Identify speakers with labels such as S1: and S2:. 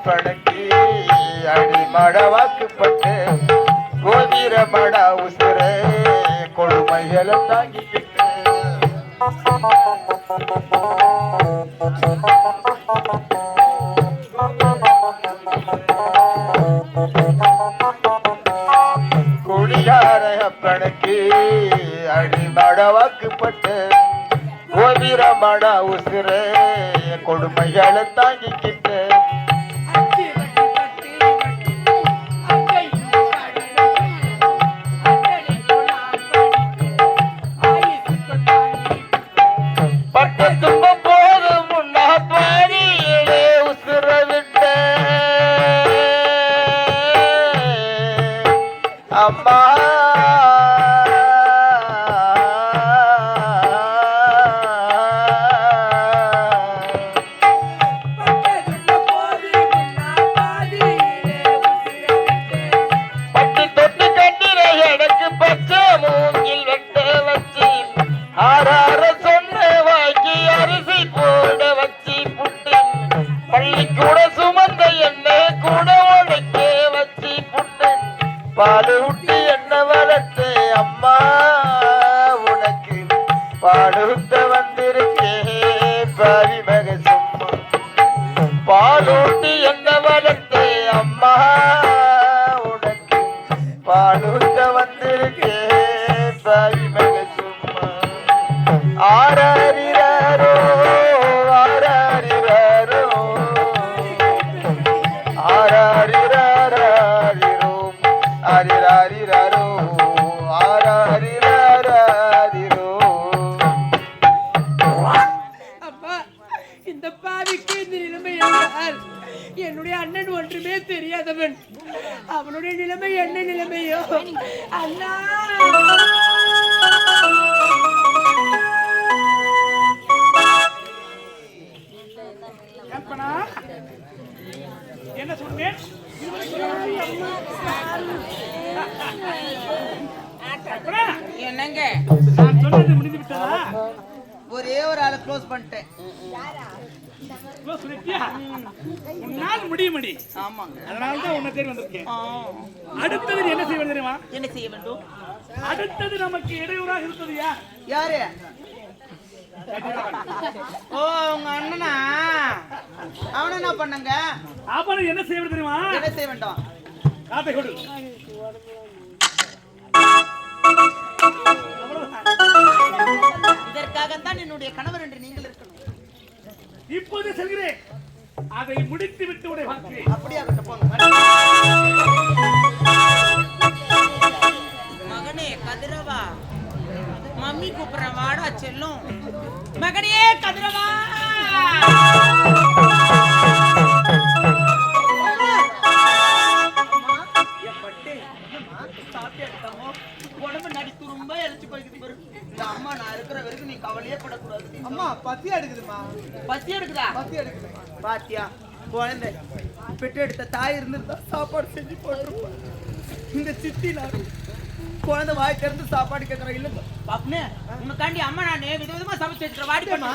S1: படக்கி அடிமட வாக்குப்பட்டு கோதிரமட உசுர கொடுமைகளை தாங்கிக்கிட்டு குடியார படக்கி அடிமட வாக்குப்பட்டு கோதிரமட உசுர கொடுமைகளை தாங்கிக்கிட்டு அம்மா பாடு விட்டு என்ன வளர்த்தே அம்மா உனக்கு பாடுத்த வந்திருக்கே பாவி மக சும்மா பாலூட்டி என்ன வளர்த்தே அம்மா உனக்கு பாடுத்த வந்திருக்கே பாவி மக சும்மா ஆராரிராரோ ஆராரிராரோ ஆராரிராரோ ஆரிராரிராரோ ஆராரிராரிரோ.
S2: அப்பா, இந்த பாவிக்கு இந்த நிலைமை என்றால் என்னுடைய அண்ணன் ஒன்றுமே தெரியாதவன். அவனுடைய நிலைமை என்ன நிலைமையோ அண்ணா.
S3: என்ன சொன்னேன்?
S2: என்னங்க
S3: நான் சொன்னது முடிந்து விட்டதா?
S2: ஒரே ஒரு ஆளை க்ளோஸ் பண்ணிட்டேன்.
S3: க்ளோஸ் பண்ணிட்டியா? உன்னால் முடியுமடி.
S2: ஆமாங்க,
S3: அதனால தான் உன்னை தேடி வந்திருக்கேன். அடுத்தது என்ன செய்ய வேண்டும் தெரியுமா?
S2: என்ன செய்ய வேண்டும்?
S3: அடுத்தது நமக்கு இடையூறாக இருந்தது
S2: யாரு? ஓ, உங்க அண்ணனா? அவன என்ன பண்ணங்க?
S3: அவனை என்ன செய்ய வேண்டும் தெரியுமா?
S2: என்ன செய்ய வேண்டும்?
S3: காப்பை கொடு.
S2: இதற்காகத்தான் என்னுடைய கணவர் என்று நீங்கள் இருக்கணும்.
S3: இப்போது செல்கிறேன், அதை முடித்து விட்டு உடைய பார்க்கிறேன்.
S2: அப்படியாகட்டும், போங்க. மகனே கதிரவா, மம்மி கூப்பிடுறேன், வாடா செல்லும். மகனே கதிரவா. உடம்பு நடித்து ரொம்ப இழைச்சு போய்க்குது பாரு. இந்த அம்மா நான் இருக்கிற வரைக்கும் நீ கவலையே படக்கூடாது.
S4: அம்மா பசி எடுக்குதுமா.
S2: பசி எடுக்குதா?
S4: பசி எடுக்குது.
S2: பாத்தியா, குழந்தை பெற்று எடுத்த தாய் இருந்திருந்தா சாப்பாடு செஞ்சு போட்டுருப்போம். இந்த சித்தி நான் குழந்தை வாய் திறந்து சாப்பாடு கேட்கறேன். இல்ல பாப்புனே, உனக்காண்டி அம்மா நானே விதவிதமா சமைச்சு வச்சுக்கிறேன். வாடி பண்ணா